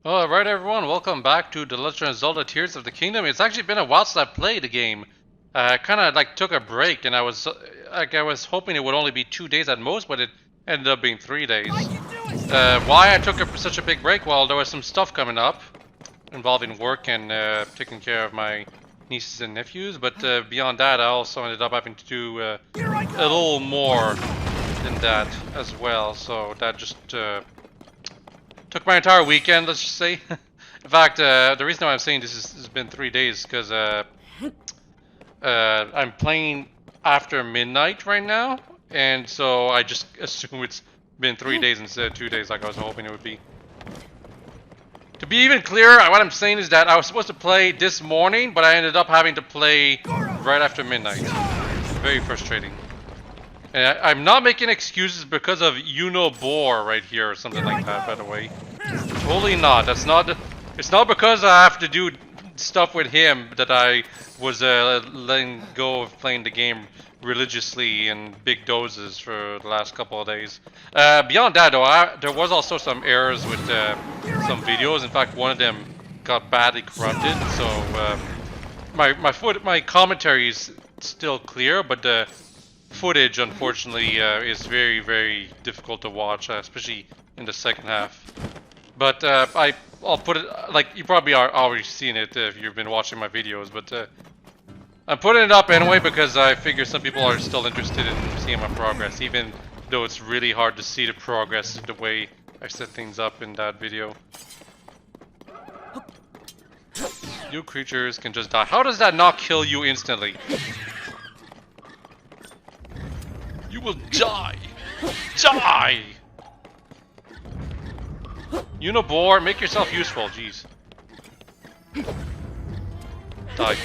Alright everyone, welcome back to The Legend of Zelda Tears of the Kingdom. It's actually been a while since I played the game. I kind of like took a break and I was hoping it would only be 2 days at most, but it ended up being 3 days. Why I took such a big break? Well, there was some stuff coming up involving work and taking care of my nieces and nephews, but beyond that I also ended up having to do a little more than that as well, so that just took my entire weekend, let's just say. In fact, the reason why I'm saying this has been 3 days because I'm playing after midnight right now, and so I just assume it's been 3 days instead of 2 days like I was hoping it would be. To be even clearer, what I'm saying is that I was supposed to play this morning, but I ended up having to play right after midnight. Very frustrating. And I'm not making excuses because of Unobor right here or something like that, by the way. Totally not. That's not. It's not because I have to do stuff with him that I was letting go of playing the game religiously in big doses for the last couple of days. Beyond that, though, there was also some errors with some videos. In fact, one of them got badly corrupted. So my commentary is still clear, but the footage, unfortunately, is very, very difficult to watch, especially in the second half. But I'll put it, like, you probably are already seen it if you've been watching my videos, but I'm putting it up anyway because I figure some people are still interested in seeing my progress, even though it's really hard to see the progress the way I set things up in that video. You creatures can just die. How does that not kill you instantly? You will die! Die! Unobor, make yourself useful, jeez. Die.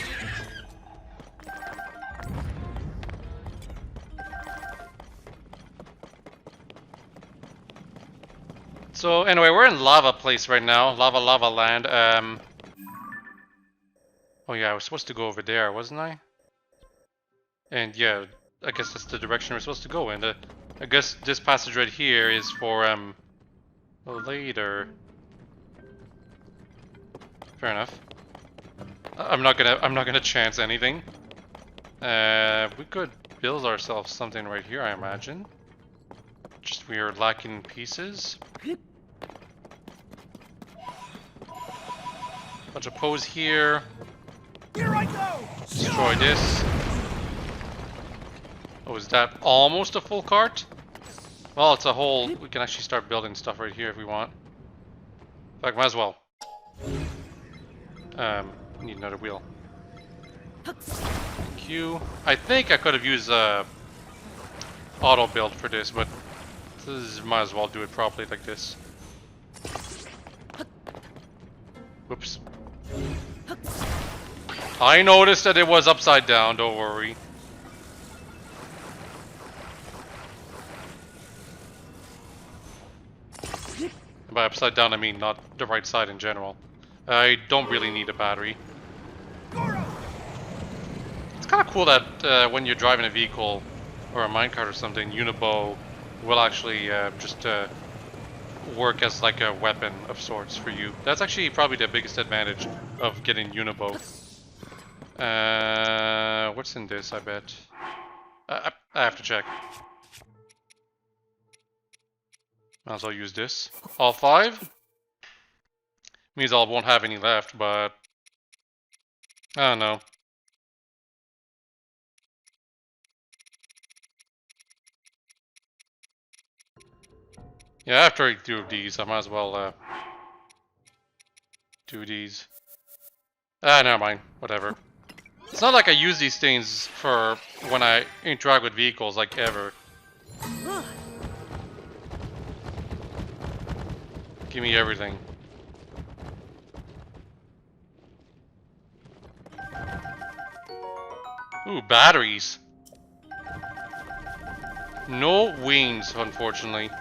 So anyway, we're in Lava Place right now. Lava Land. Oh yeah, I was supposed to go over there, wasn't I? And yeah, I guess that's the direction we're supposed to go in. I guess this passage right here is for later. Fair enough. I'm not gonna chance anything. We could build ourselves something right here, I imagine. Just we are lacking pieces. Bunch of pose here. Here I go! Destroy this. Oh, is that almost a full cart? Well, it's a whole... We can actually start building stuff right here if we want. In fact, might as well. Need another wheel. Q. I think I could have used auto build for this, but might as well do it properly like this. Whoops. I noticed that it was upside down, don't worry. By upside down, I mean not the right side in general. I don't really need a battery. It's kind of cool that when you're driving a vehicle or a minecart or something, Unibo will actually just work as like a weapon of sorts for you. That's actually probably the biggest advantage of getting Unibo. What's in this, I bet? I have to check. Might as well use this. All 5? Means I won't have any left, but I don't know. Yeah, after I do these, I might as well do these. Never mind. Whatever. It's not like I use these things for when I interact with vehicles, like, ever. Give me everything. Ooh, batteries. No wings, unfortunately.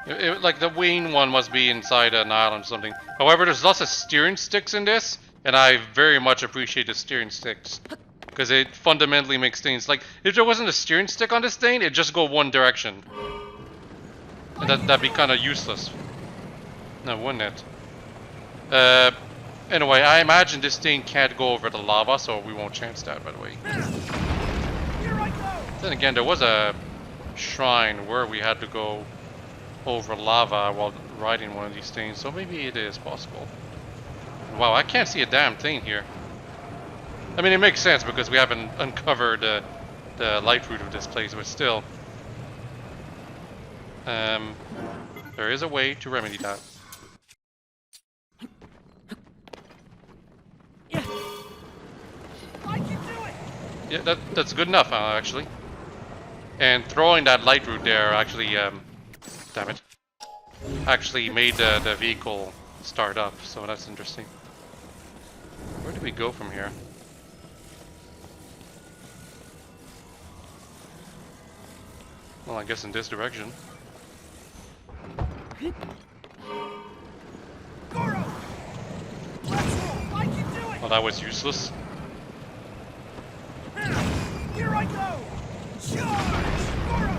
Like, the wing one must be inside an island or something. However, there's lots of steering sticks in this, and I very much appreciate the steering sticks. Because it fundamentally makes things, like, if there wasn't a steering stick on this thing, it'd just go one direction. And that'd be kind of useless. No, wouldn't it? Anyway, I imagine this thing can't go over the lava, so we won't chance that, by the way. Here I go! Then again, there was a shrine where we had to go over lava while riding one of these things, so maybe it is possible. Wow, I can't see a damn thing here. I mean, it makes sense because we haven't uncovered the light route of this place, but still. There is a way to remedy that. I can do it! Yeah, that's good enough, actually. And throwing that light route there actually, damn it, actually made the vehicle start up, so that's interesting. Where do we go from here? Well, I guess in this direction. Goro! Let's roll! I can do it! Well, that was useless. Here I go! Charge! Goro!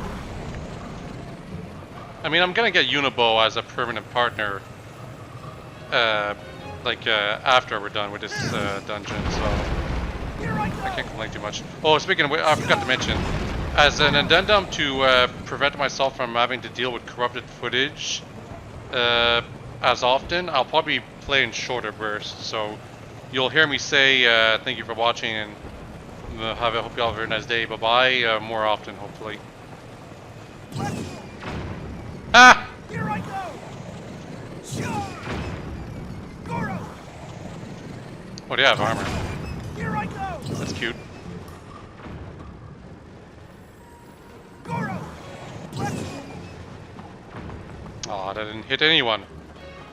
I mean, I'm gonna get Unibo as a permanent partner, after we're done with this dungeon, so Here I go! I can't complain too much. Oh, speaking of which, I forgot to mention, as an addendum to prevent myself from having to deal with corrupted footage as often, I'll probably play in shorter bursts, so you'll hear me say thank you for watching and hope you all have a very nice day, bye-bye, more often, hopefully. Ah! Here I go! Charge! Goro! Oh, they have armor. Here I go! That's cute. Goro! Let's Aw, that didn't hit anyone.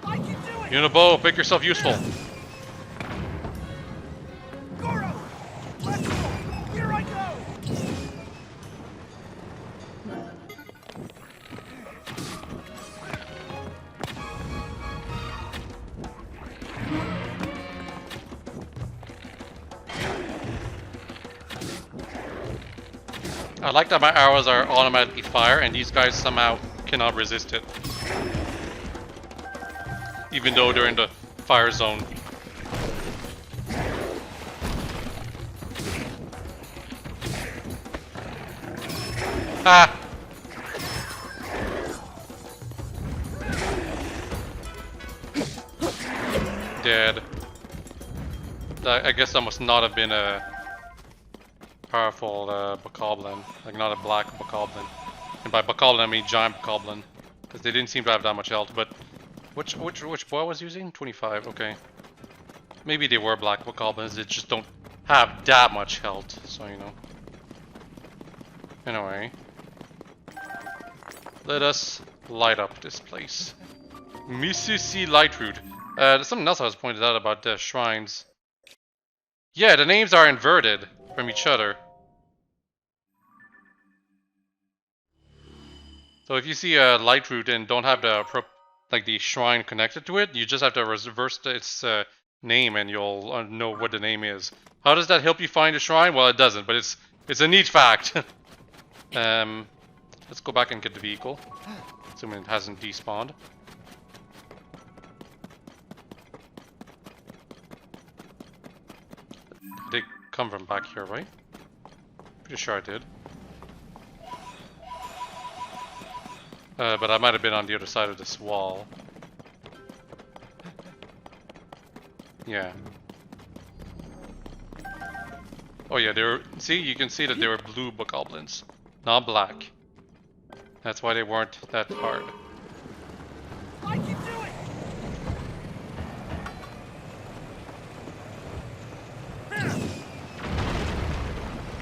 I can do it! Unibo, make yourself useful. Goro! Let's go! Here I go! I like that my arrows are automatically fire and these guys somehow cannot resist it. Even though they're in the fire zone. Ah! Dead. I guess that must not have been a powerful bokoblin, like not a black bokoblin. And by bokoblin I mean giant bokoblin, because they didn't seem to have that much health. But which boy was using? 25. Okay, maybe they were black bokoblins. They just don't have that much health, so you know. Anyway, let us light up this place. Mississippi Light Route. There's something else I was pointed out about the shrines. Yeah, the names are inverted from each other. So if you see a light route and don't have the the shrine connected to it, you just have to reverse its name and you'll know what the name is. How does that help you find a shrine? Well, it doesn't, but it's a neat fact. Let's go back and get the vehicle, assuming it hasn't despawned. They come from back here, right? Pretty sure I did. But I might have been on the other side of this wall. Yeah. Oh yeah, they were. See, you can see that they were blue bokoblins, not black. That's why they weren't that hard. I can do it!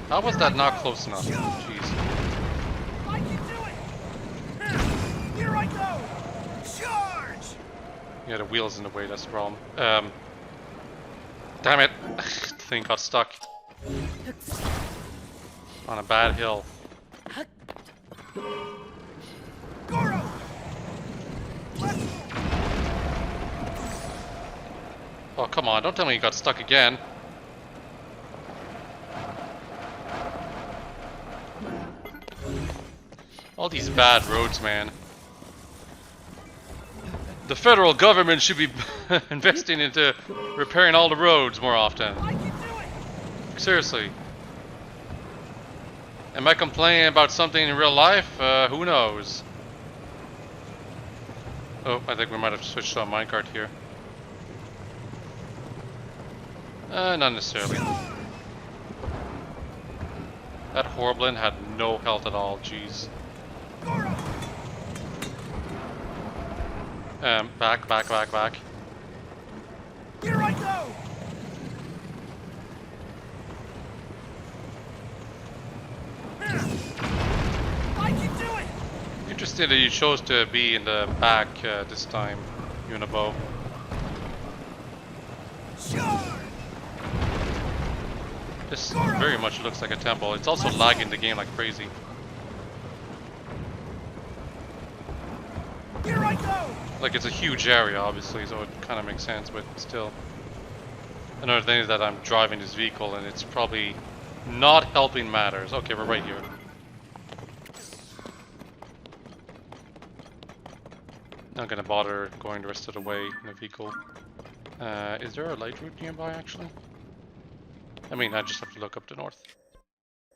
How was that not close enough? Jeez. I can do it! Here I go! Charge! Yeah, the wheel's in the way, that's the problem. Damn it! The thing got stuck on a bad hill. Goro! Oh, come on, don't tell me you got stuck again. All these bad roads, man. The federal government should be investing into repairing all the roads more often. I can do it! Seriously. Am I complaining about something in real life? Who knows? Oh, I think we might have switched to a minecart here. Not necessarily. That Horblin had no health at all, jeez. Back. Here I go! I can do it! Interesting that you chose to be in the back this time, Unibo. Charge! This very much looks like a temple. It's also lagging the game like crazy. Here I go! Like, it's a huge area, obviously, so it kind of makes sense, but still. Another thing is that I'm driving this vehicle, and it's probably not helping matters. Okay, we're right here. Not gonna bother going the rest of the way in the vehicle. Is there a light route nearby, actually? I mean, I just have to look up to north.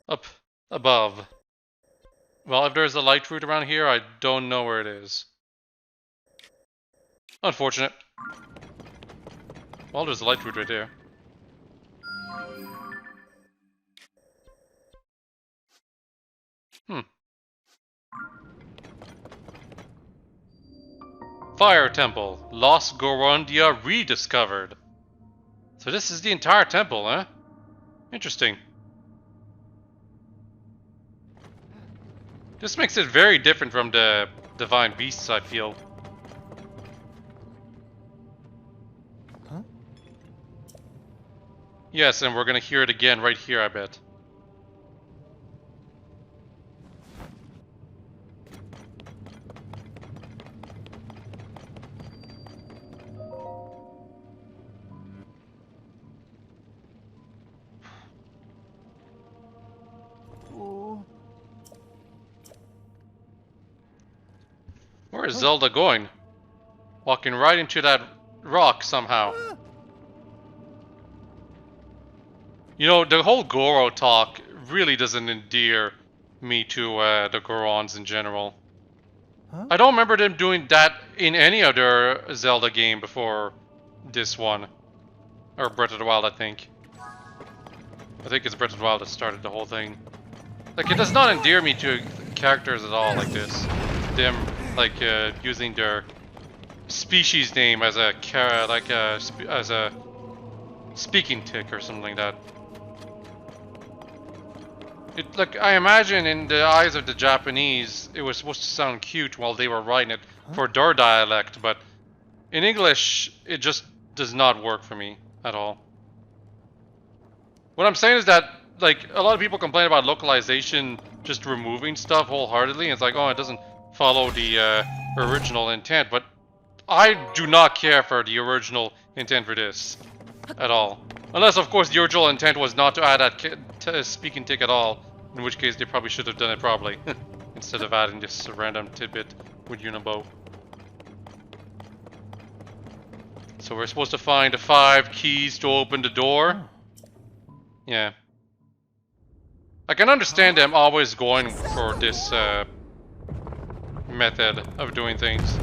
Up above. Well, if there's a light route around here, I don't know where it is. Unfortunate. Well, there's a light route right there. Fire Temple. Lost Gorondia rediscovered. So this is the entire temple, huh? Interesting. This makes it very different from the Divine Beasts, I feel. Huh? Yes, and we're gonna hear it again right here, I bet. Where is Zelda going? Walking right into that rock somehow. You know, the whole Goro talk really doesn't endear me to the Gorons in general. Huh? I don't remember them doing that in any other Zelda game before this one. Or Breath of the Wild, I think. I think it's Breath of the Wild that started the whole thing. Like, it does not endear me to characters at all like this. Them, like, using their species name as a as a speaking tick or something like that. It, like, I imagine in the eyes of the Japanese, it was supposed to sound cute while they were writing it for their dialect, but in English, it just does not work for me at all. What I'm saying is that, like, a lot of people complain about localization just removing stuff wholeheartedly, and it's like, oh, it doesn't follow the original intent, but I do not care for the original intent for this at all. Unless, of course, the original intent was not to add that speaking tick at all, in which case they probably should have done it properly, instead of adding this random tidbit with Unibo. So we're supposed to find the 5 keys to open the door? Yeah. I can understand them always going for this method of doing things.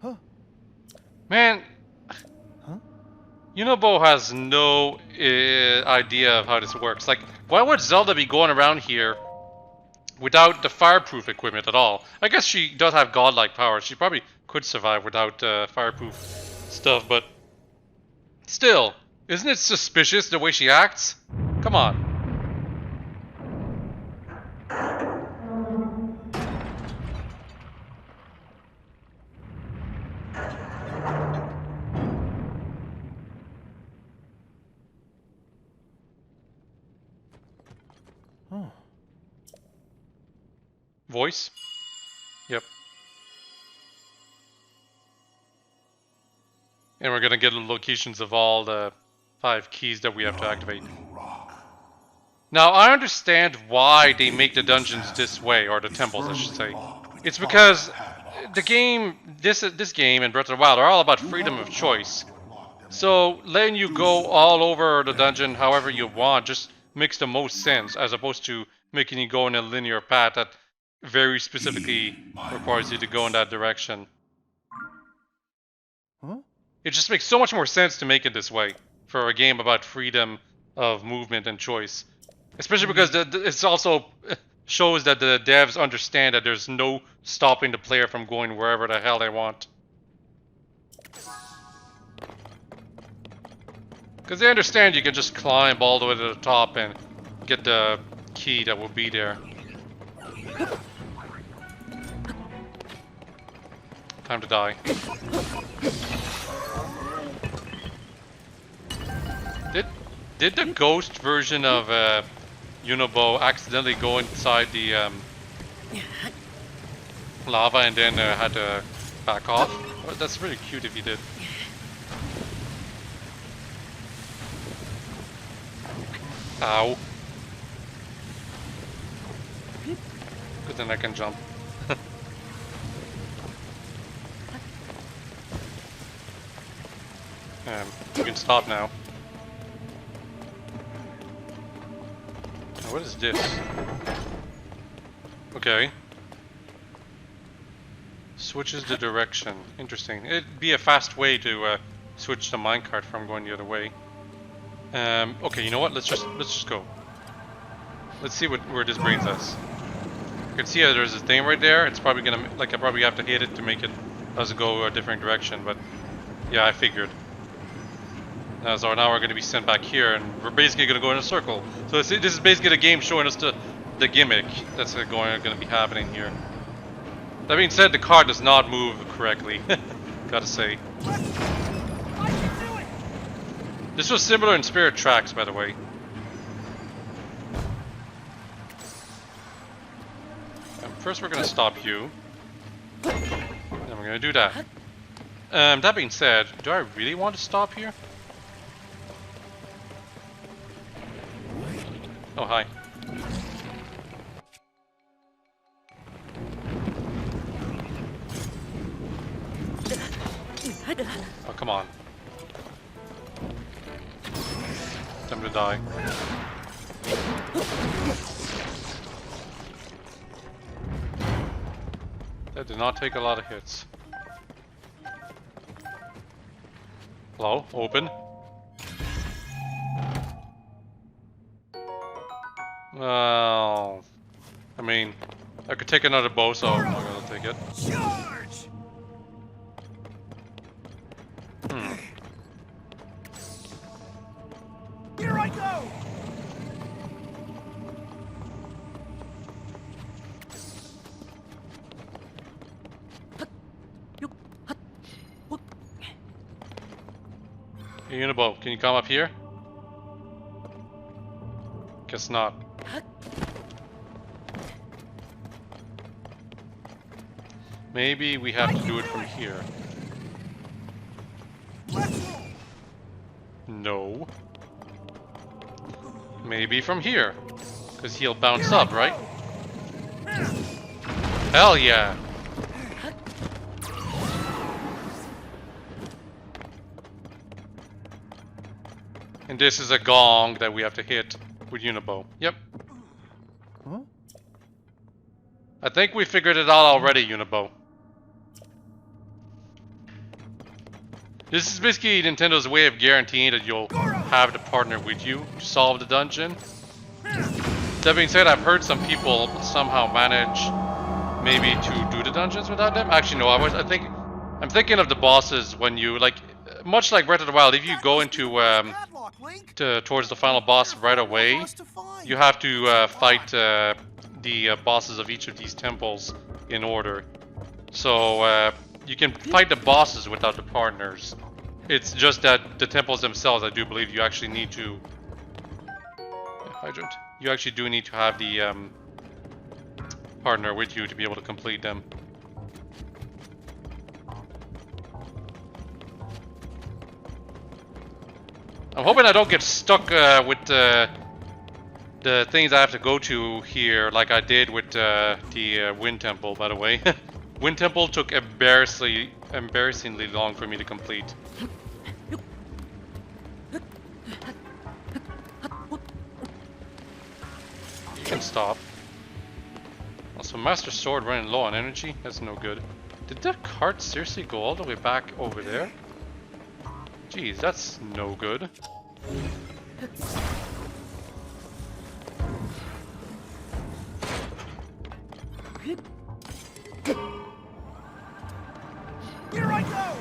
Huh? Man, Huh? Unibo has no idea of how this works. Like, why would Zelda be going around here without the fireproof equipment at all? I guess she does have godlike powers. She probably could survive without fireproof stuff, but still, isn't it suspicious the way she acts? Come on. Oh. Voice? Yep. And we're gonna get the locations of all the 5 keys that we have to activate. Now, I understand why they make the dungeons this way, or the temples, I should say. It's because the game, this game and Breath of the Wild are all about freedom of choice. So letting you go all over the dungeon however you want just makes the most sense, as opposed to making you go in a linear path that very specifically requires you to go in that direction. Huh? It just makes so much more sense to make it this way for a game about freedom of movement and choice. Especially because it's also shows that the devs understand that there's no stopping the player from going wherever the hell they want. Because they understand you can just climb all the way to the top and get the key that will be there. Time to die. Did the ghost version of Unobo accidentally go inside the lava and then had to back off? Well, that's really cute if he did. Ow. Good thing I can jump. You can stop now. What is this? Okay. Switches the direction. Interesting. It'd be a fast way to switch the minecart from going the other way. Okay, you know what? Let's just go. Let's see where this brings us. You can see there's this thing right there. It's probably gonna I probably have to hit it to make it us go a different direction. But yeah, I figured. So now we're going to be sent back here, and we're basically going to go in a circle. So this is basically the game showing us the gimmick that's going to be happening here. That being said, the car does not move correctly. Gotta say. This was similar in Spirit Tracks, by the way. First, we're going to stop you. Then we're going to do that. That being said, do I really want to stop here? Oh, hi. Oh, come on. Time to die. That did not take a lot of hits. Hello? Open? Well, I mean, I could take another bow, so I'm not gonna take it. Charge! Here I go! Hey, Unibo, can you come up here? Guess not. Maybe we have to do it from here. No. Maybe from here. Because he'll bounce up, right? Hell yeah! And this is a gong that we have to hit with Unibo. Yep. Huh? I think we figured it out already, Unibo. This is basically Nintendo's way of guaranteeing that you'll have the partner with you to solve the dungeon. That being said, I've heard some people somehow manage maybe to do the dungeons without them. Actually, no, I'm thinking of the bosses when you, like, much like Breath of the Wild, if you go into towards the final boss right away, you have to fight the bosses of each of these temples in order. So you can fight the bosses without the partners. It's just that the temples themselves, I do believe you actually need to... Hydrant. You actually do need to have the partner with you to be able to complete them. I'm hoping I don't get stuck with the things I have to go to here, like I did with the Wind Temple, by the way. Wind Temple took embarrassingly long for me to complete. You can stop. Also, Master Sword running low on energy? That's no good. Did that cart seriously go all the way back over there? Jeez, that's no good. Here I go!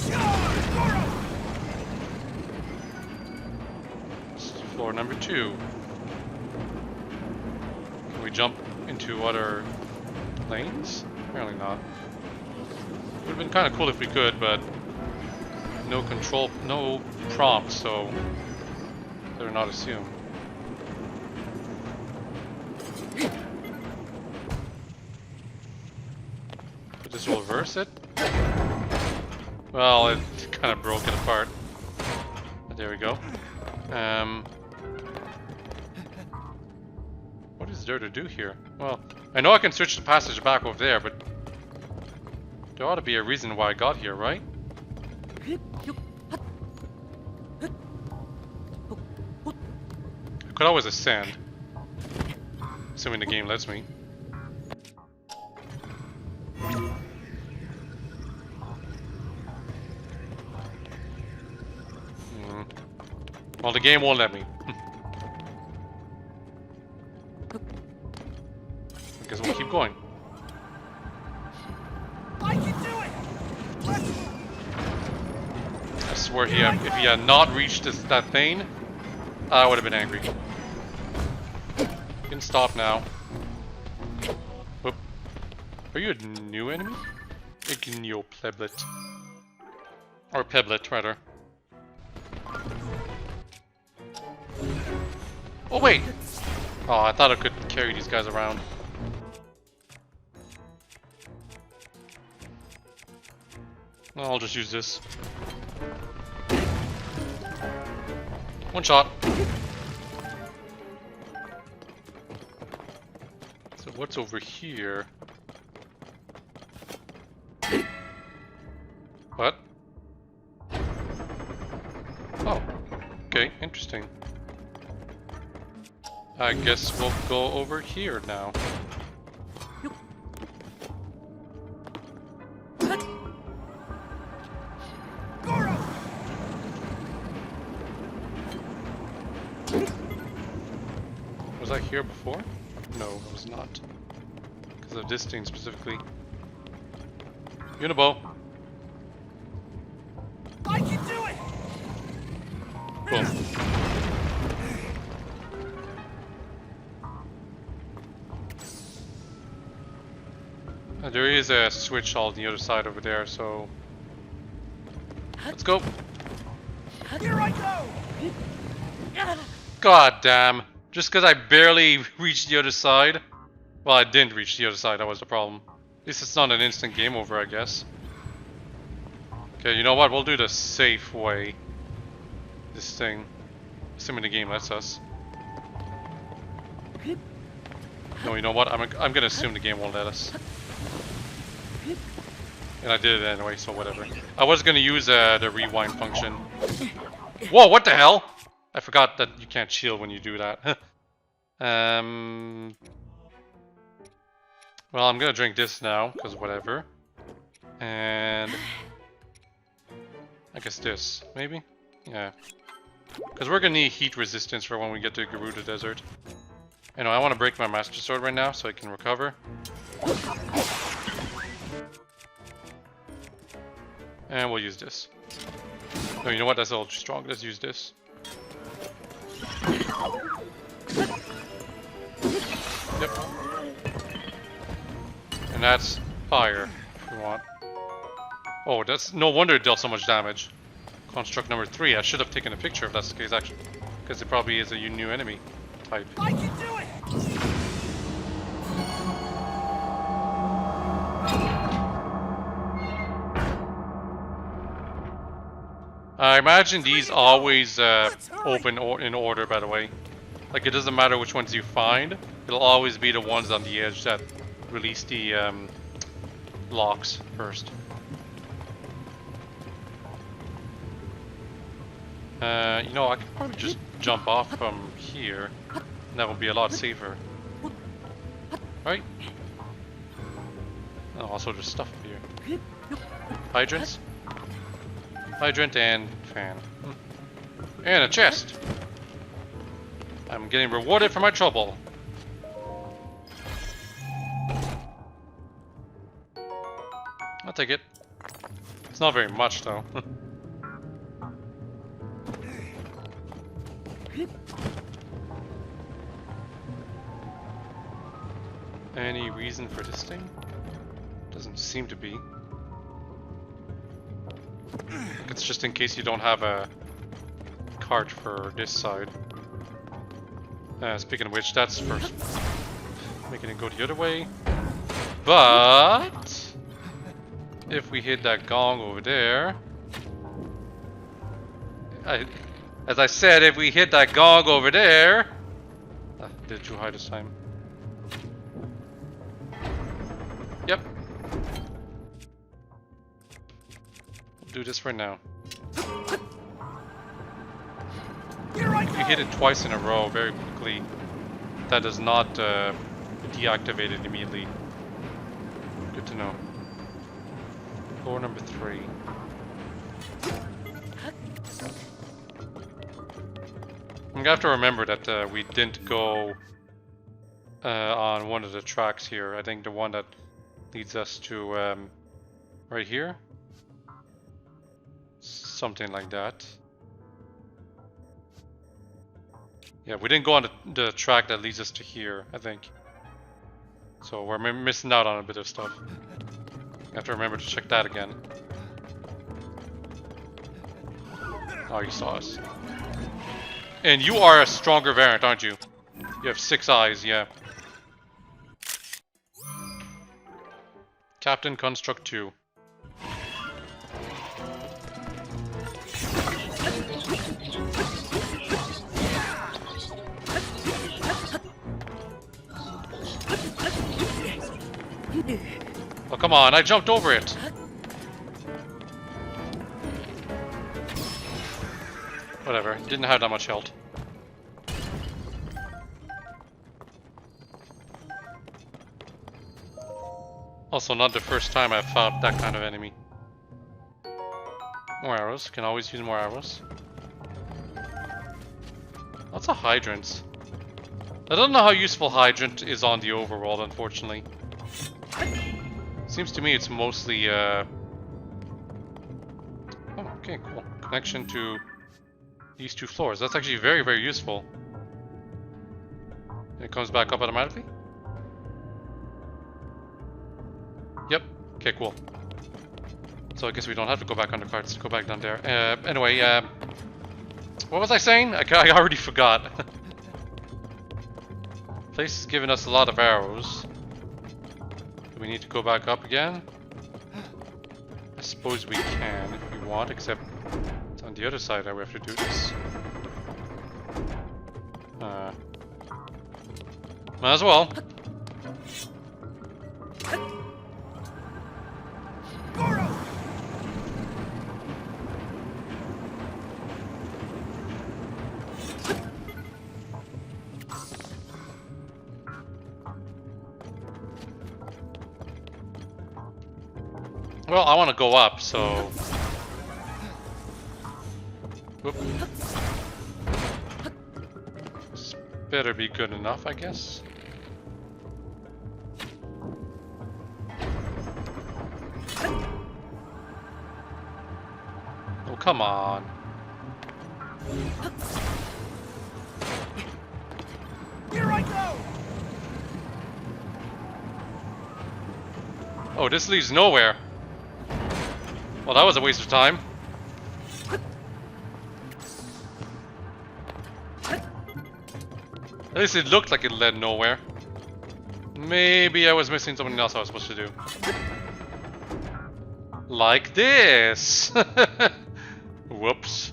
Charge! Goro! This is floor number 2. Can we jump into other planes? Apparently not. Would have been kind of cool if we could, but no control, no prompt, so better not assume. But this will reverse it? Well, it kind of broke it apart. But there we go. What is there to do here? Well, I know I can switch the passage back over there, but there ought to be a reason why I got here, right? I could always ascend. Assuming the game lets me. Well, the game won't let me. I guess we'll keep going. I can do it! Let's I swear if he had not reached that thing, I would have been angry. You can stop now. Whoop. Are you a new enemy? Igneo Pleblet. Or Peblet, rather. Oh, wait! Oh, I thought I could carry these guys around. No, I'll just use this. One shot. So what's over here? What? Oh. Okay, interesting. I guess we'll go over here now. Goro! Was I here before? No, I was not. Because of this thing specifically. Unibo. I can do it! Boom. There is a switch on the other side over there, so let's go. Here I go! God damn. Just because I barely reached the other side. Well, I didn't reach the other side, that was the problem. At least it's not an instant game over, I guess. Okay, you know what? We'll do the safe way. This thing. Assuming the game lets us. No, you know what? I'm gonna assume the game won't let us. And I did it anyway, so whatever. I was gonna use the rewind function. Whoa, what the hell? I forgot that you can't shield when you do that. Well, I'm gonna drink this now, because whatever. And I guess this, maybe? Yeah. Because we're gonna need heat resistance for when we get to Garuda Desert. Anyway, I want to break my Master Sword right now so I can recover. And we'll use this. No, you know what? That's a little too strong. Let's use this. Yep. And that's fire, if you want. Oh, that's no wonder it dealt so much damage. Construct number 3. I should have taken a picture if that's the case, actually. Because it probably is a new enemy type. I can do it! I imagine these always open in order, by the way. Like, it doesn't matter which ones you find. It'll always be the ones on the edge that release the locks first. You know, I could probably just jump off from here. And that would be a lot safer. Right? Oh, also there's stuff up here. Hydrants? Hydrant and fan. And a chest! I'm getting rewarded for my trouble. I'll take it. It's not very much though. Any reason for this thing? Doesn't seem to be. It's just in case you don't have a cart for this side. Speaking of which, that's first making it go the other way. But if we hit that gong over there, as I said, if we hit that gong over there, did it too high this time? Yep. Do this for now. If you hit it twice in a row very quickly, that does not deactivate it immediately. Good to know. Floor number 3. I'm gonna have to remember that we didn't go on one of the tracks here. I think the one that leads us to right here. Something like that. Yeah, we didn't go on the track that leads us to here, I think. So we're missing out on a bit of stuff. I have to remember to check that again. Oh, you saw us. And you are a stronger variant, aren't you? You have 6 eyes, yeah. Captain Construct 2. Oh, come on, I jumped over it. Whatever, didn't have that much health. Also, not the first time I've fought that kind of enemy. More arrows, can always use more arrows. Lots of hydrants. I don't know how useful hydrant is on the overworld, unfortunately. Seems to me it's mostly oh, okay, cool. Connection to these 2 floors. That's actually very, very useful. It comes back up automatically? Yep. Okay, cool. So I guess we don't have to go back on the carts to go back down there. Anyway, what was I saying? I already forgot. Place is giving us a lot of arrows. Do we need to go back up again? I suppose we can if we want, except it's on the other side that we have to do this. Might as well. Well, I want to go up, so... Whoop. This better be good enough, I guess. Oh, come on. Here I go! Oh, this leads nowhere. Well, that was a waste of time. At least it looked like it led nowhere. Maybe I was missing something else I was supposed to do. Like this! Whoops.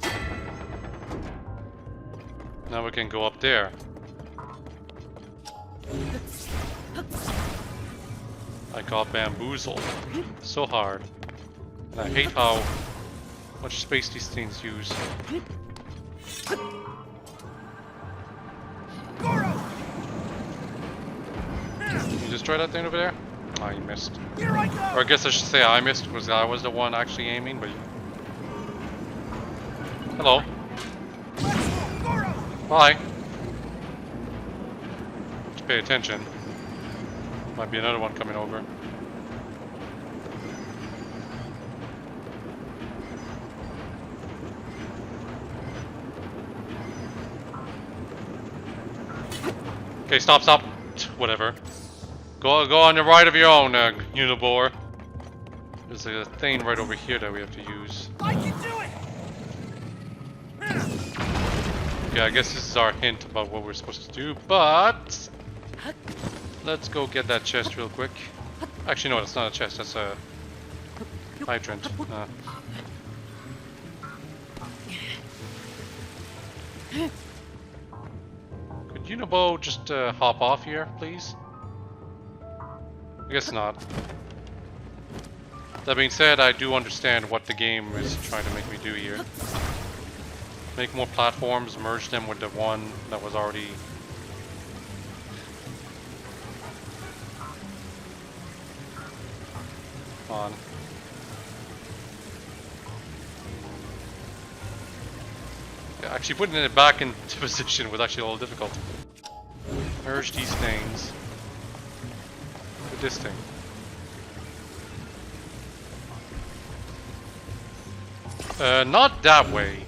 Now we can go up there. I got bamboozled. So hard. And I hate how much space these things use. You just try that thing over there? Oh, you missed. Here I go. Or I guess I should say I missed, because I was the one actually aiming, but... Hello. Hi. Just pay attention. Might be another one coming over. Okay, stop. Whatever. Go on the right of your own, Unibor. There's a thing right over here that we have to use. I can do it. Okay, I guess this is our hint about what we're supposed to do, but... Let's go get that chest real quick. Actually, no, that's not a chest, that's a... hydrant. Could Unibo just hop off here, please? I guess not. That being said, I do understand what the game is trying to make me do here. Make more platforms, merge them with the one that was already... on. Yeah, actually putting it back into position was actually a little difficult. Merge these things with this thing. Not that way.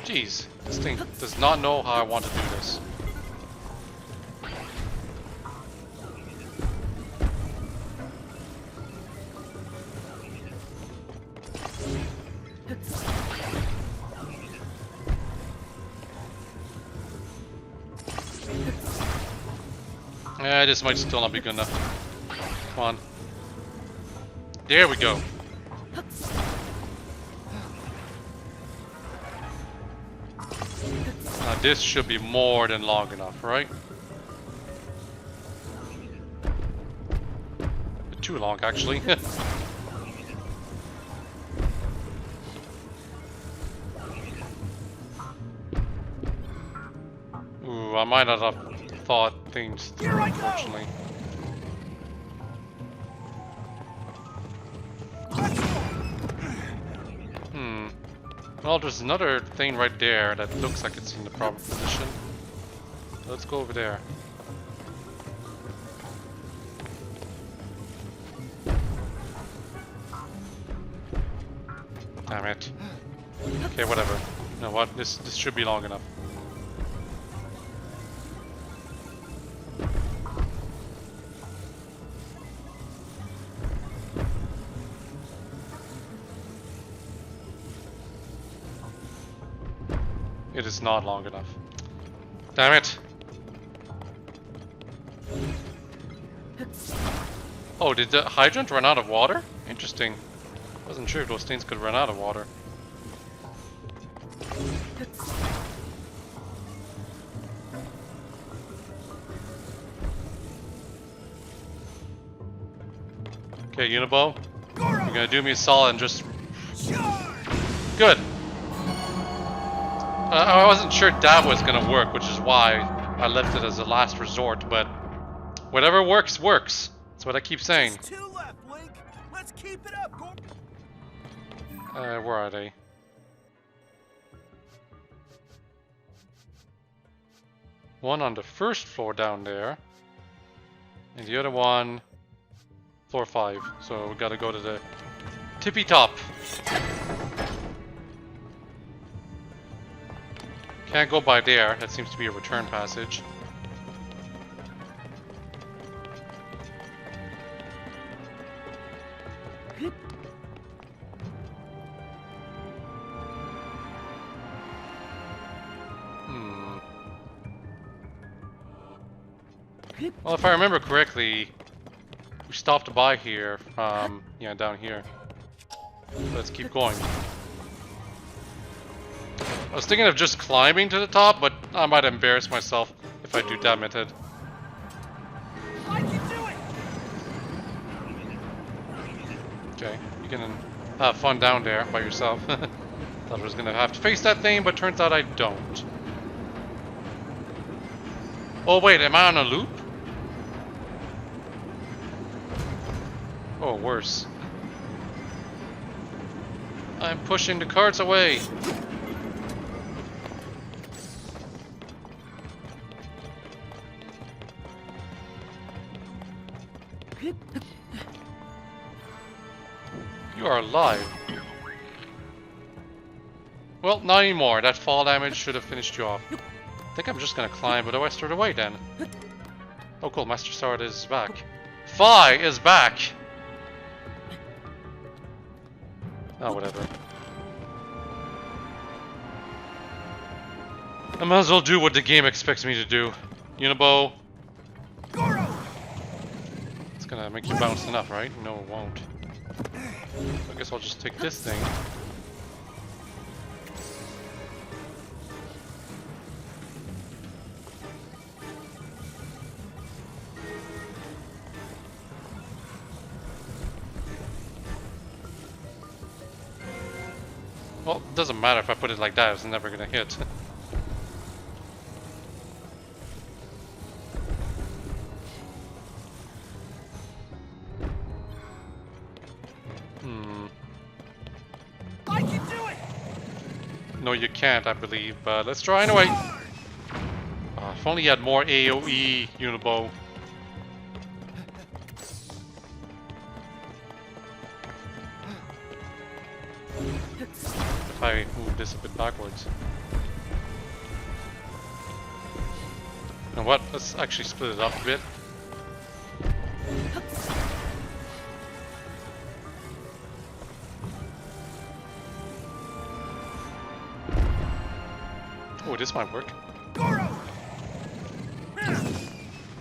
Jeez, this thing does not know how I want to do this. This might still not be good enough. Come on. There we go. Now this should be more than long enough, right? Too long, actually. Ooh, I might not have thought things through, unfortunately. Well, there's another thing right there that looks like it's in the proper position. Let's go over there. Damn it. Okay, whatever. You know what? This should be long enough. It is not long enough. Damn it! Oh, did the hydrant run out of water? Interesting. Wasn't sure if those things could run out of water. Okay, Unibo, you're gonna do me a solid and just... Good! I wasn't sure that was gonna work, which is why I left it as a last resort, but whatever works, works. That's what I keep saying. Just two left, Link. Let's keep it up. Where are they? One on the first floor down there, and the other one, floor 5. So we gotta go to the tippy top. Can't go by there. That seems to be a return passage. Well, if I remember correctly, We stopped by here from, yeah, down here. Let's keep going. I was thinking of just climbing to the top, but I might embarrass myself if I do that method. I can do it! Okay, you can have fun down there by yourself. Thought I was gonna have to face that thing, but turns out I don't. Oh wait, am I on a loop? Oh, worse. I'm pushing the carts away. You are alive. Well, not anymore. That fall damage should have finished you off. I think I'm just gonna climb the westward away then. Oh cool, Master Sword is back. Fi is back! Oh, whatever. I might as well do what the game expects me to do. Unibow. It's gonna make you bounce enough, right? No, it won't. I guess I'll just take this thing. Well, it doesn't matter if I put it like that, it's never gonna hit. I can do it! No, you can't, I believe, but let's try anyway. If only you had more AoE, Unibow. If I move this a bit backwards. You know what? Let's actually split it up a bit. Oh, this might work.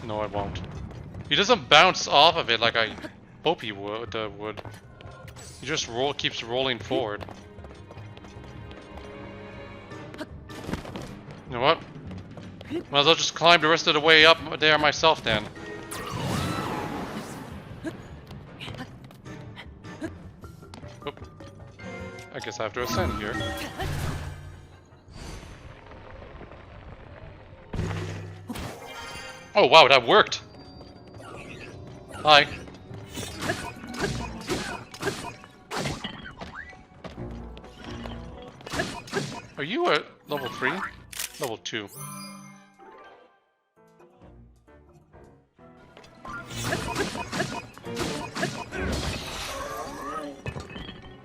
No, it won't. He doesn't bounce off of it like I hope he would. He just keeps rolling forward. You know what? Might as well just climb the rest of the way up there myself then. Oop. I guess I have to ascend here. Oh wow, that worked! Hi. Are you a level 3? Level 2.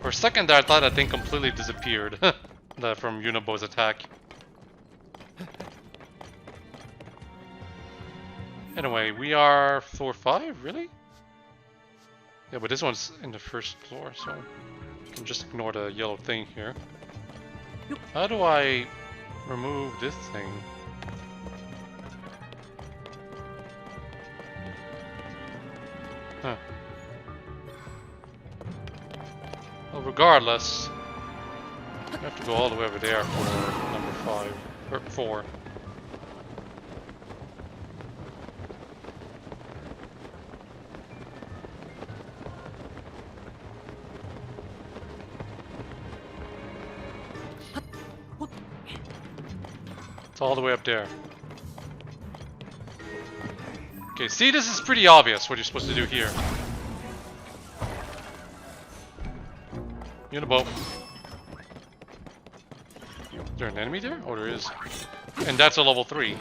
For a second there, I thought that thing completely disappeared from Unibow's attack. Anyway, we are floor 5, really? Yeah, but this one's in the first floor, so you can just ignore the yellow thing here. How do I remove this thing? Huh. Well, regardless, I have to go all the way over there for number 5, or 4. It's all the way up there. Okay, see, this is pretty obvious what you're supposed to do here. Unibow. Is there an enemy there? Oh, there is. And that's a level 3.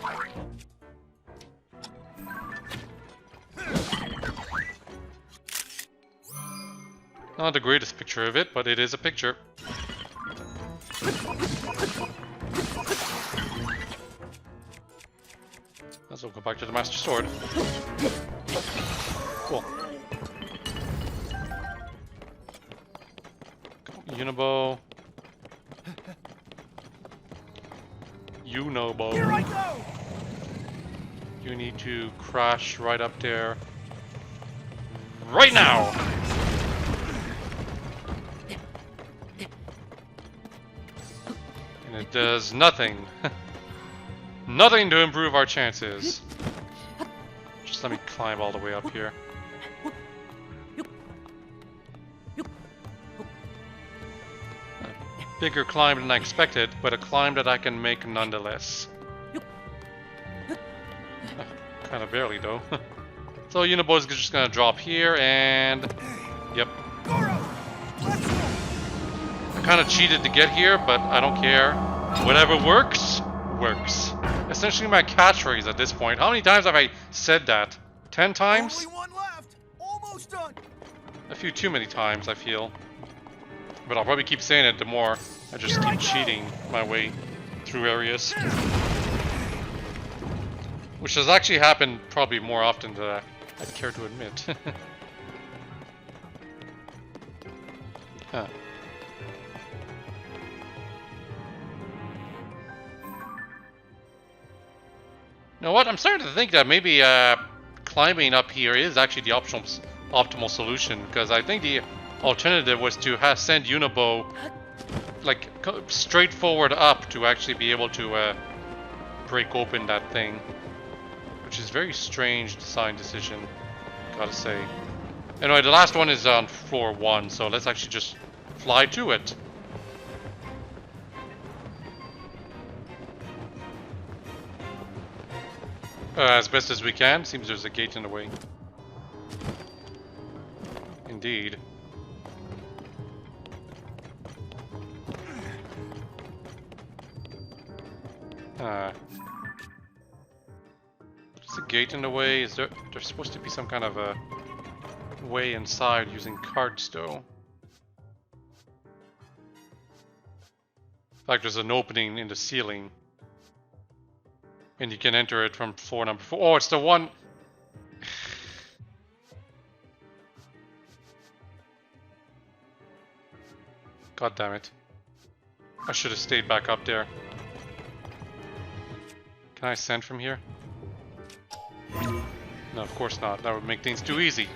Not the greatest picture of it, but it is a picture. Let's go back to the Master Sword. Cool. Unibow. Unibow. Here I go! You need to crash right up there. right now! And it does nothing. Nothing to improve our chances. Just let me climb all the way up here. A bigger climb than I expected, but a climb that I can make nonetheless. Kind of barely though. So Unibo is just gonna drop here and... Yep. I kind of cheated to get here, but I don't care. Whatever works, works. Essentially my catchphrase at this point. How many times have I said that? 10 times? Only one left. Almost done. A few too many times, I feel. But I'll probably keep saying it the more I just keep cheating my way through areas. Which has actually happened probably more often than I'd care to admit. Huh. You know what? I'm starting to think that maybe climbing up here is actually the optimal solution, because I think the alternative was to send Unibo like straight forward up to actually be able to break open that thing, which is a very strange design decision, gotta say. Anyway, the last one is on floor 1, so let's actually just fly to it. As best as we can. Seems there's a gate in the way. Indeed. There's a gate in the way. Is there's supposed to be some kind of a way inside using cards though. In fact, there's an opening in the ceiling. And you can enter it from floor number 4. Oh, it's the one... God damn it. I should have stayed back up there. Can I ascend from here? No, of course not. That would make things too easy.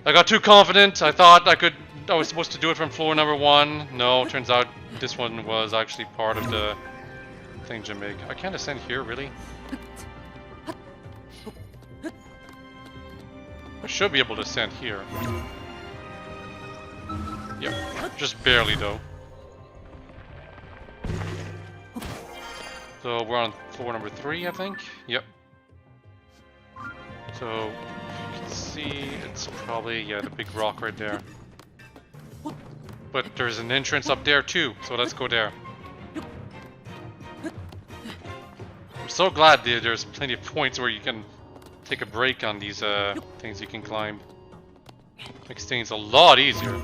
I got too confident. I thought I was supposed to do it from floor number 1. No, turns out this one was actually part of the thing to make. I can't ascend here, really? I should be able to ascend here. Yep, just barely though. So we're on floor number 3, I think. Yep. So you can see it's probably, yeah, the big rock right there. But there's an entrance up there too, so let's go there. I'm so glad there's plenty of points where you can take a break on these things you can climb. Makes things a lot easier.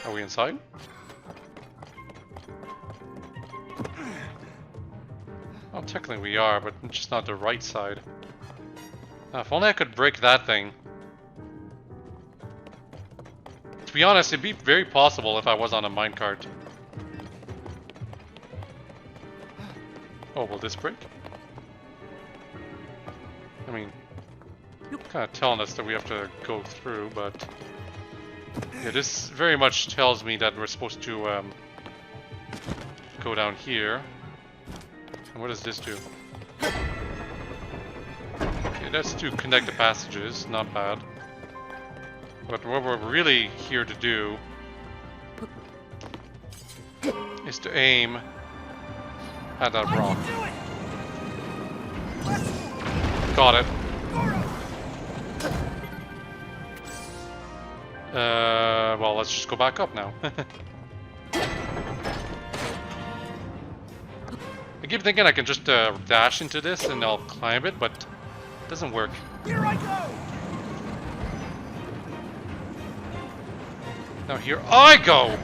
Are we inside? Well, technically we are, but just not the right side. Now, if only I could break that thing. To be honest, it'd be very possible if I was on a minecart. Oh, will this break? I mean, kind of telling us that we have to go through, but yeah, this very much tells me that we're supposed to go down here. And what does this do? Okay, that's to connect the passages, not bad. But what we're really here to do is to aim at that rock. Got it. Well, let's just go back up now. I keep thinking I can just dash into this and I'll climb it, but it doesn't work. Here I go. Now here I go!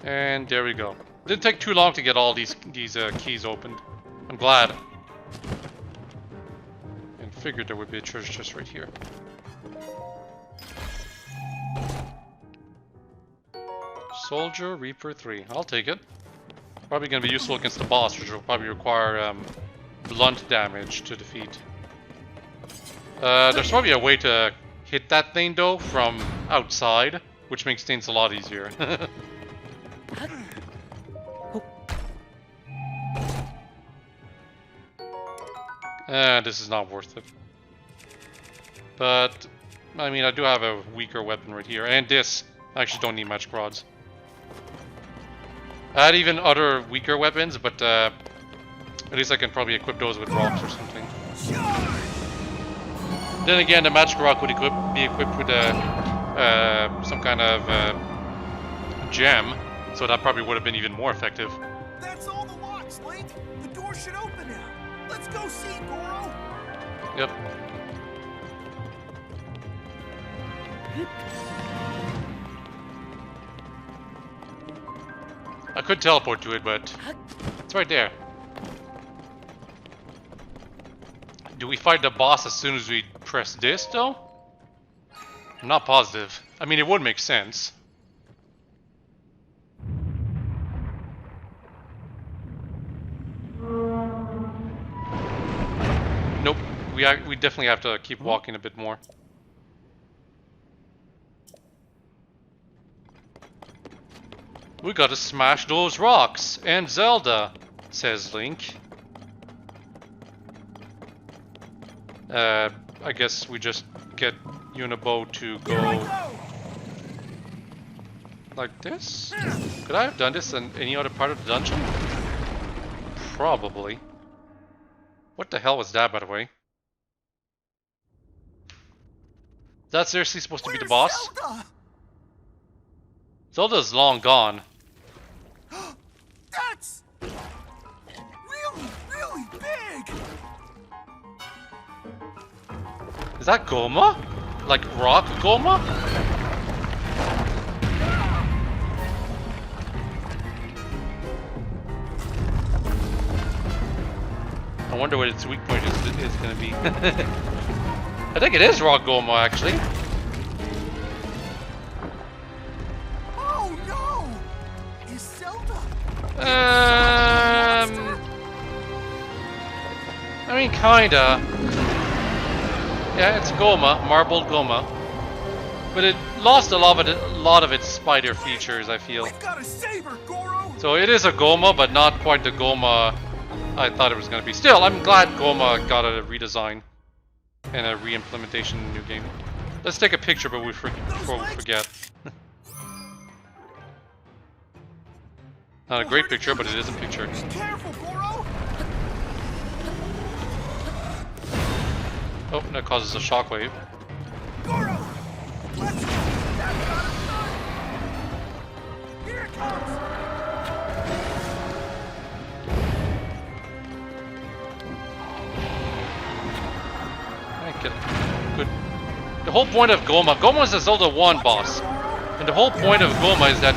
And there we go. Didn't take too long to get all these keys opened. I'm glad. figured there would be a treasure chest right here. Soldier Reaper 3. I'll take it. Probably going to be useful against the boss, which will probably require blunt damage to defeat. There's probably a way to hit that thing though from outside, which makes things a lot easier. This is not worth it. But, I mean, I do have a weaker weapon right here. And this. I actually don't need magic rods. I had even other weaker weapons, but at least I can probably equip those with rocks or something. Then again, the magic rock would be equipped with some kind of gem, so that probably would have been even more effective. That's all the locks, Link. The door should open now. Let's go see, Goro. Yep. I could teleport to it, but it's right there. Do we fight the boss as soon as we press this, though? I'm not positive. I mean, it would make sense. Nope. We definitely have to keep walking a bit more. We gotta smash those rocks and Zelda, says Link. I guess we just get Unibo to go like this? Could I have done this in any other part of the dungeon? Probably. What the hell was that, by the way? Is that seriously supposed to be the boss? Zelda? Zelda's long gone. That's really, really big. Is that Goma? Like rock Goma? I wonder what its weak point is going to be. I think it is rock Goma, actually. Oh no! Is Zelda? I mean, kinda. Yeah, it's Goma, marbled Goma, but it lost a lot of its spider features, I feel. We've got a saber, Goro. So it is a Goma, but not quite the Goma I thought it was going to be. Still, I'm glad Goma got a redesign and a re-implementation in the new game. Let's take a picture, but before we forget. Not a great picture, but it is a picture. Be careful, Goro. Oh, that causes a shockwave. Goro, let's go. That's got a start. Here it comes. Good. The whole point of Goma is a Zelda 1 boss. And the whole point of Goma is that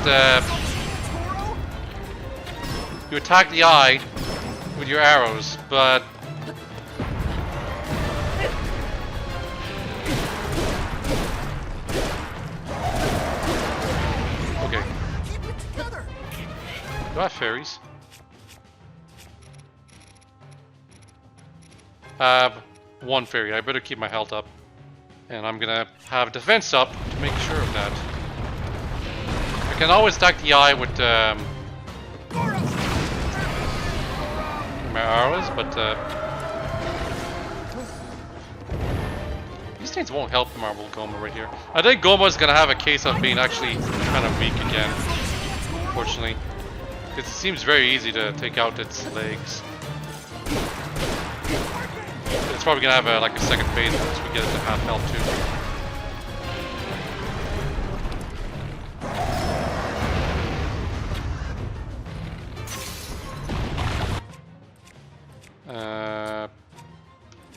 you attack the eye with your arrows, but okay. Keep it together. Do I have fairies? I have one fairy. I better keep my health up. And I'm gonna have defense up to make sure of that. I can always attack the eye with my arrows, but these things won't help the marble Goma right here. I think Goma is gonna have a case of being actually kind of weak again, unfortunately. It seems very easy to take out its legs. It's probably gonna have like a second phase once we get it to half health too.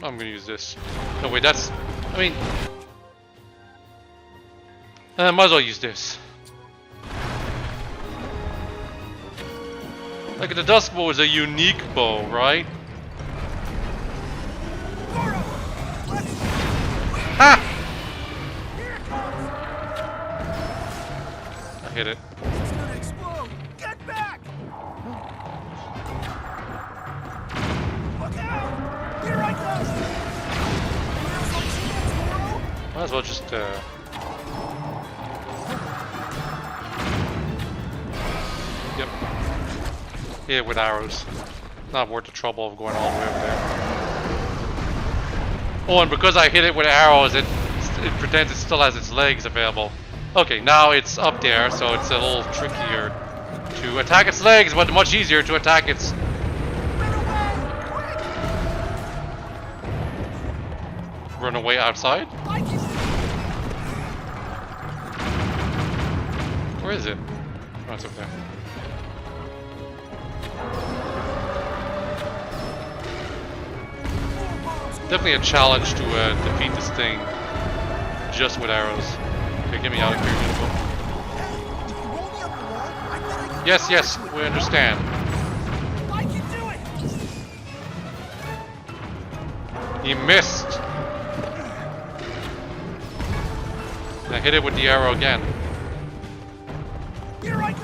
I'm gonna use this. No wait, that's. I mean, might as well use this. Like the Dusk Bow is a unique bow, right? Ha! Here it comes! I hit it. It's gonna explode! Get back! Look out! Here I go! Now's my chance, Goro! Might as well just Yep. Hit it with arrows. Not worth the trouble of going all the way over there. Oh, and because I hit it with arrows, it pretends it still has its legs available. Okay, now it's up there, so it's a little trickier to attack its legs, but much easier to attack its... Run away outside? Where is it? Oh, it's up there. Definitely a challenge to defeat this thing just with arrows. Okay, get me out of here, Unico. Yes, yes, we understand. I can do it! He missed. I hit it with the arrow again. Here I go!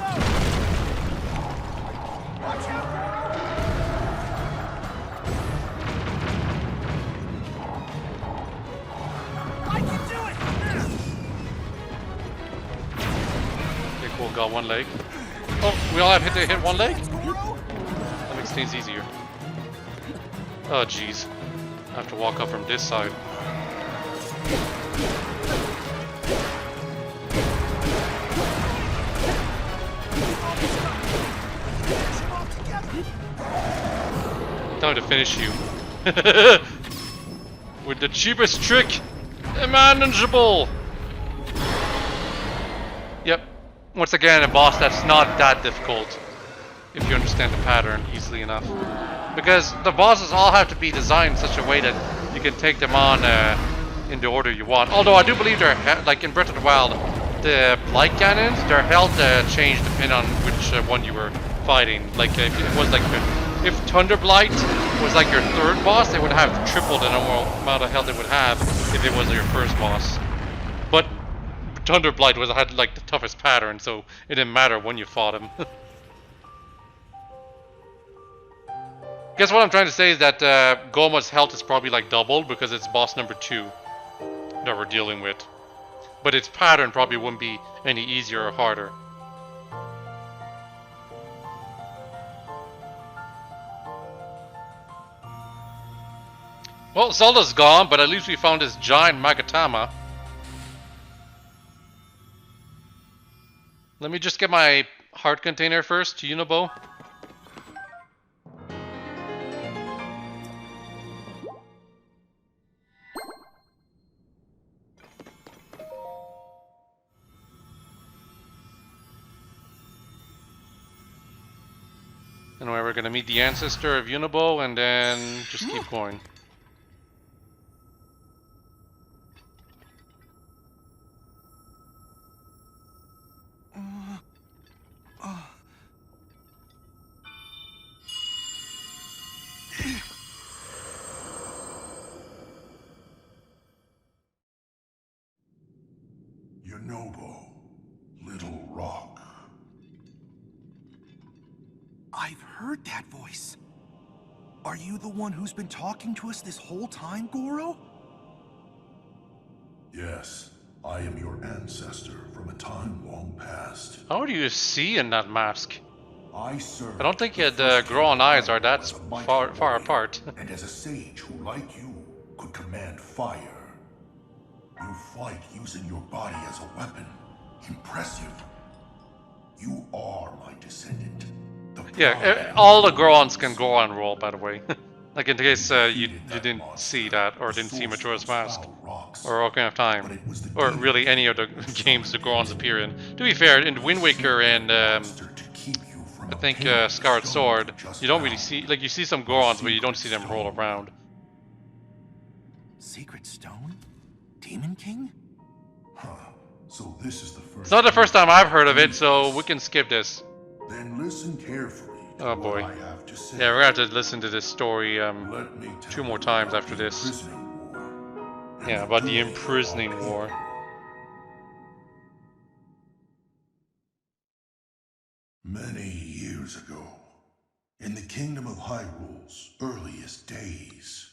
Watch out, Goro! I can do it! Okay, cool, got one leg. Oh, we all have to hit one leg? Goro? That makes things easier. Oh, jeez. I have to walk up from this side. Time to finish you. With the cheapest trick imaginable. Yep. Once again, a boss that's not that difficult if you understand the pattern easily enough. Because the bosses all have to be designed in such a way that you can take them on in the order you want. Although I do believe they're, like in Breath of the Wild, the light cannons, their health changed depending on which one you were fighting. Like if it was like if Thunderblight was like your third boss, they would have triple the normal amount of health it would have if it was your first boss. But Thunderblight had like the toughest pattern, so it didn't matter when you fought him. Guess what I'm trying to say is that Goma's health is probably like doubled because it's boss number 2 that we're dealing with. But its pattern probably wouldn't be any easier or harder. Well, Zelda's gone, but at least we found this giant Magatama. Let me just get my heart container first, Unibo. Anyway, we're gonna meet the ancestor of Unibo and then just keep going. Yonobo, Little Rock. I've heard that voice. Are you the one who's been talking to us this whole time, Goro? Yes, I am your ancestor from a time long past. How do you see in that mask? I served. I don't think the Goron eyes are that far apart. And as a sage who, like you, could command fire. You fight using your body as a weapon. Impressive. You are my descendant. Yeah, all the Gorons can Goron roll, by the way. Like in case you didn't see that or didn't see Majora's Mask or Ocarina of Time, or really any of the games the Gorons appear in. To be fair, in Wind Waker and I think Skyward Sword, you don't really see, like you see some Gorons, but you don't see them roll around. Secret Stone? Demon King? Huh. So this is the first. It's not the first time I've heard of it, so we can skip this. Then listen carefully to Oh boy. what I have to say. Yeah, we're gonna have to listen to this story Let me tell 2 more you times about after the this. Prisoner War. Yeah, about the imprisoning war. Many years ago, in the kingdom of Hyrule's earliest days.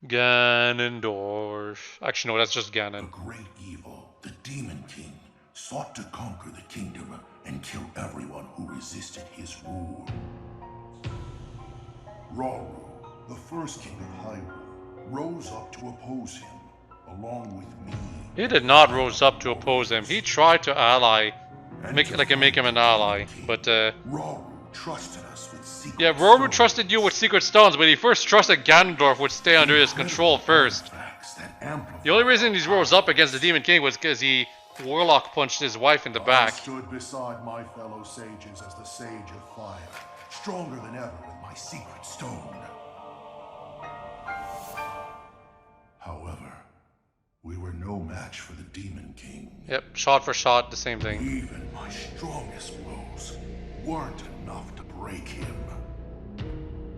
Ganondorf. Actually, no, that's just A Ganon. great evil, the Demon King, sought to conquer the kingdom and kill everyone who resisted his rule. Rauru, the first king of Hyrule, rose up to oppose him, along with me. He did not rose up to oppose him. He tried to ally, make him an ally, but Rauru trusted us with secret yeah, Rauru stones. trusted you with secret stones, but he first trusted Ganondorf would stay under his control first. The only reason he rose up against the Demon King was because he warlock punched his wife in the I back. stood beside my fellow sages as the Sage of Fire, stronger than ever with my secret stone. However, we were no match for the Demon King. Yep, shot for shot, the same thing. Even my strongest blows weren't enough to break him.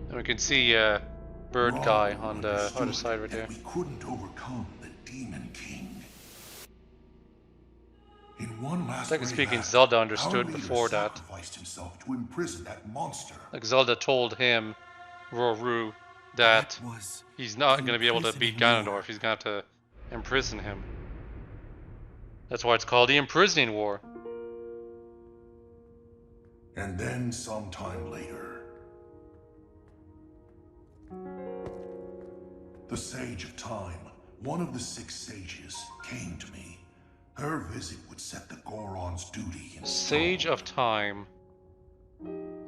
And we can see Bird Guy on the other side right there. We couldn't overcome the Demon King. In one last Technically great speaking, act, Zelda our understood leader before that. sacrificed himself to imprison that monster. Like Zelda told him, Rauru, that he's not going to be able to beat Ganondorf. He's going to have to imprison him. That's why it's called the Imprisoning War. And then sometime later, the Sage of Time, one of the 6 sages, came to me. Her visit would set the Goron's duty in Sage stone. of Time.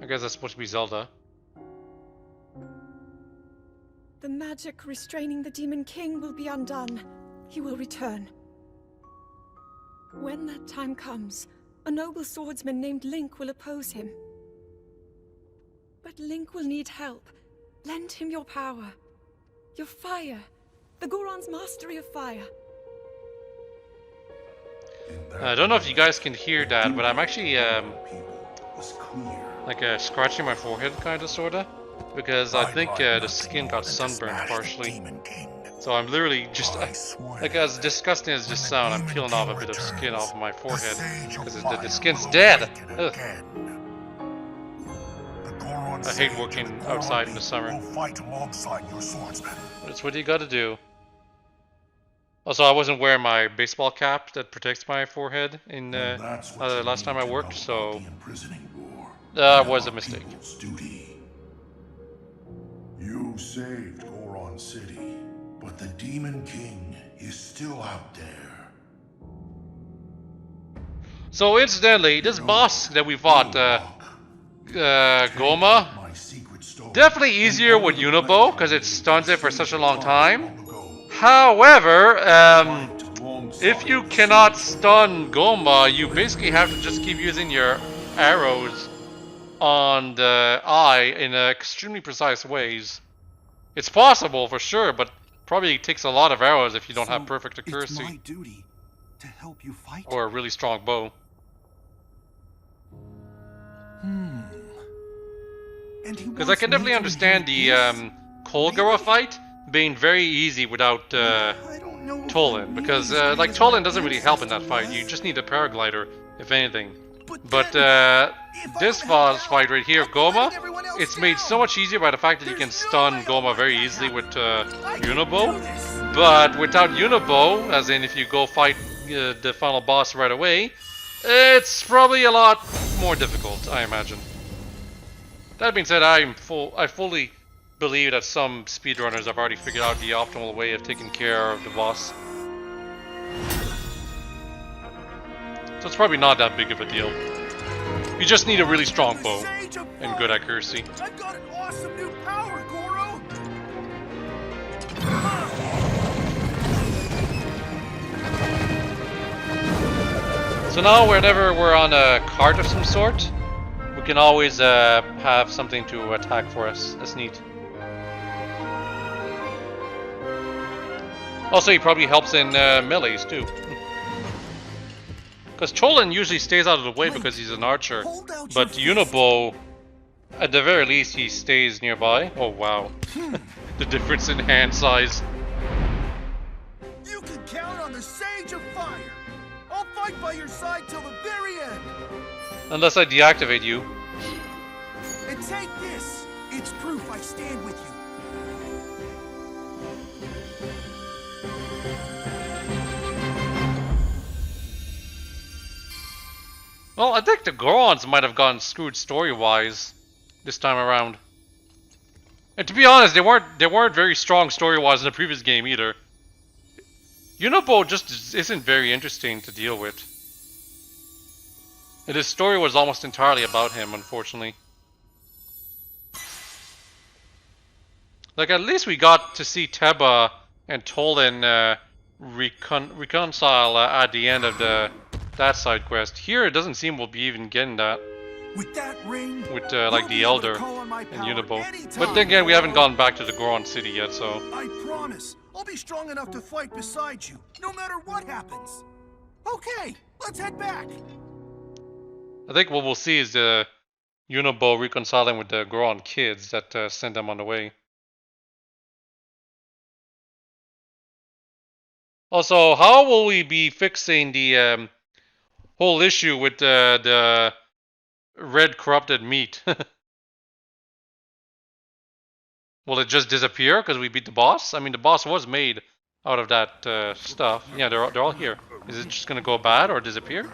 I guess that's supposed to be Zelda. The magic restraining the Demon King will be undone. He will return. When that time comes, a noble swordsman named Link will oppose him. But Link will need help. Lend him your power. Your fire. The Goron's mastery of fire. I don't know if you guys can hear that, but I'm actually Was clear. like scratching my forehead, kind of, sorta, because I think the skin got sunburned partially. So I'm literally just like, as disgusting as this sound, I'm peeling off a bit of skin off my forehead because the skin's dead. Ugh. I hate working outside in the summer. Fight alongside your swordsman. That's what you gotta do. Also, I wasn't wearing my baseball cap that protects my forehead in the last time I worked, so that was a mistake. Duty. You saved Goron City, but the Demon King is still out there. So incidentally, this boss that we fought, Goma, My secret stone. definitely easier with Unibo because it stuns it for such a long time. However, if you cannot stun Goma, you basically have to just keep using your arrows on the eye in extremely precise ways. It's possible for sure, but probably takes a lot of arrows if you don't have perfect It's accuracy my duty to help you fight. or a really strong bow. Because I can definitely understand the Kolgara fight being very easy without Tolan, because like Tolan doesn't really help in that fight. You just need a paraglider, if anything. But this boss fight right here, Goma, it's made so much easier by the fact that you can stun Goma very easily with Unibo. But without Unibo, as in if you go fight the final boss right away, it's probably a lot more difficult, I imagine. That being said, I fully believe that some speedrunners have already figured out the optimal way of taking care of the boss. So it's probably not that big of a deal. You just need a really strong bow and good accuracy. I've got an awesome new power, Goro! So now whenever we're on a cart of some sort, we can always have something to attack for us. That's neat. Also, he probably helps in melees too. Because Tolan usually stays out of the way because he's an archer. But Unibo, at the very least, he stays nearby. Oh wow. The difference in hand size. fight by your side till the very end. Unless I deactivate you. And take this. It's proof I stand with you. Well, I think the Gorons might have gotten screwed story-wise this time around. And to be honest, they weren't very strong story-wise in the previous game either. Unibo just isn't very interesting to deal with. And his story was almost entirely about him, unfortunately. Like, at least we got to see Teba and Tolan reconcile at the end of that side quest. Here, it doesn't seem we'll be even getting that. With that ring, with you'll like the be able to Elder call on my and power Unibo. anytime. But then again, we haven't gone back to the Goron city yet, so... I promise, I'll be strong enough to fight beside you, no matter what happens. Okay, let's head back. I think what we'll see is the Unibo reconciling with the Goron kids that sent them on the way. Also, how will we be fixing the whole issue with the red corrupted meat? Will it just disappear because we beat the boss? I mean, the boss was made out of that stuff. Yeah, they're all here. Is it just gonna go bad or disappear?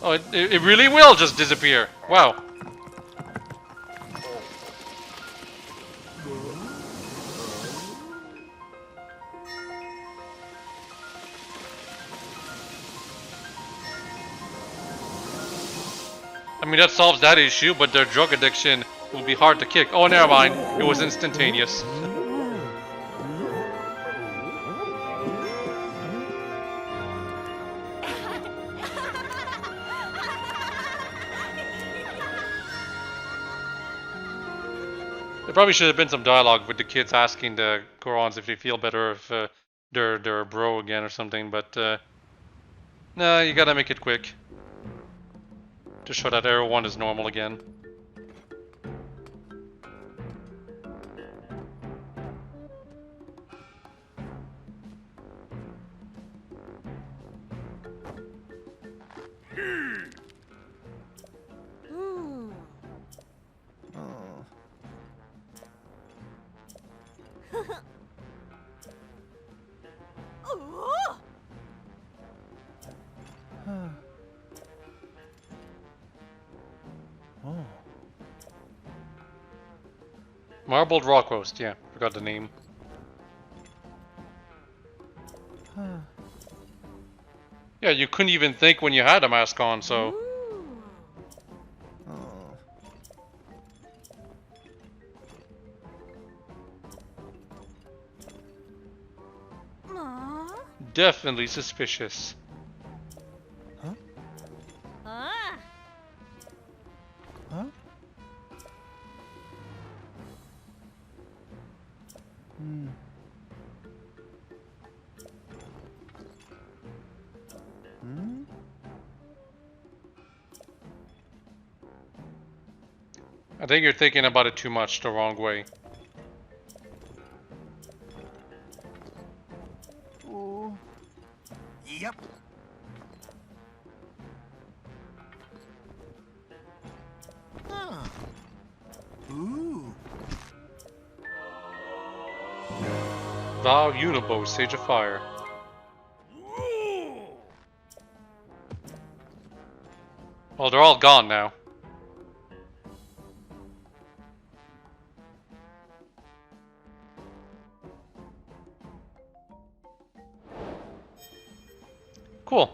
Oh, it really will just disappear. Wow. I mean, that solves that issue, but their drug addiction will be hard to kick. Oh, never mind. It was instantaneous. There probably should have been some dialogue with the kids asking the Gorons if they feel better if they're a bro again or something, but nah, you gotta make it quick. To show that everyone is normal again. Marbled rock roast, yeah, forgot the name. Yeah, you couldn't even think when you had a mask on, so... Definitely suspicious. I think you're thinking about it too much the wrong way. Yep. Ooh. Thou Unibo, Sage of Fire. Well, they're all gone now. Cool.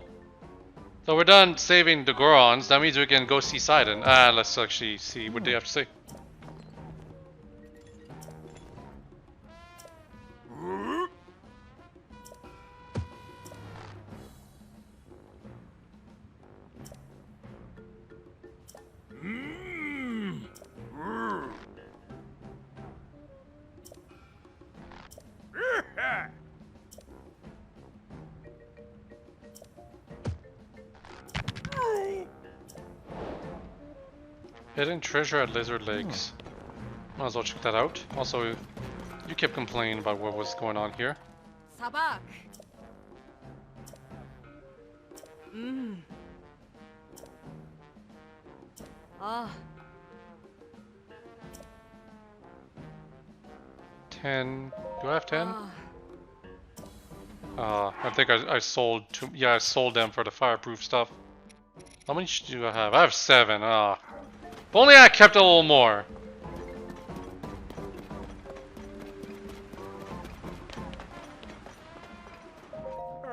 So we're done saving the Gorons. That means we can go see Sidon. Let's actually see what they have to say. Hidden treasure at Lizard Lakes. Might as well check that out. Also, you kept complaining about what was going on here. Sabak. Ah. 10. Do I have 10? Ah. I think I sold two. Yeah, I sold them for the fireproof stuff. How many do I have? I have 7. Ah. If only I kept a little more.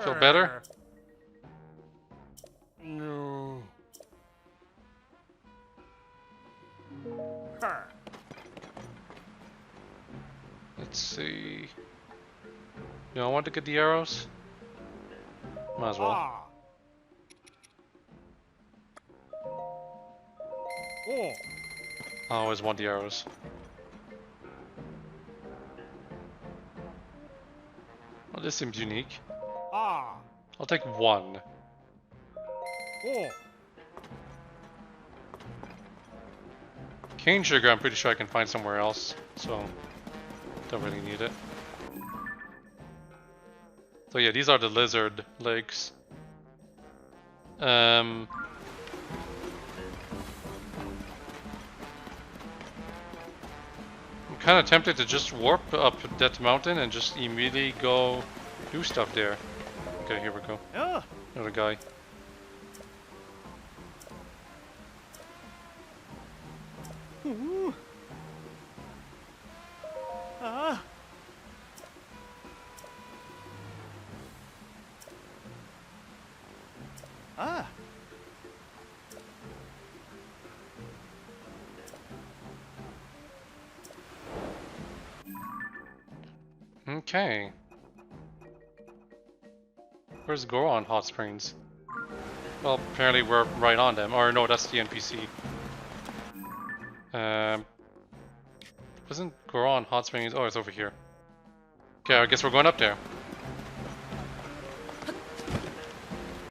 Feel better? No. Let's see. You don't want to get the arrows? Might as well. Ah. Oh. I always want the arrows. Well, this seems unique. Ah. I'll take 1. Oh. Cane sugar, I'm pretty sure I can find somewhere else, so don't really need it. So yeah, these are the lizard legs. I'm kind of tempted to just warp up that mountain and just immediately go do stuff there. Okay, here we go. Yeah. Another guy. Ooh. Ah. Ah. Okay. Where's Goron Hot Springs? Well, apparently we're right on them. Or no, that's the NPC. Wasn't Goron Hot Springs? Oh, it's over here. Okay, I guess we're going up there.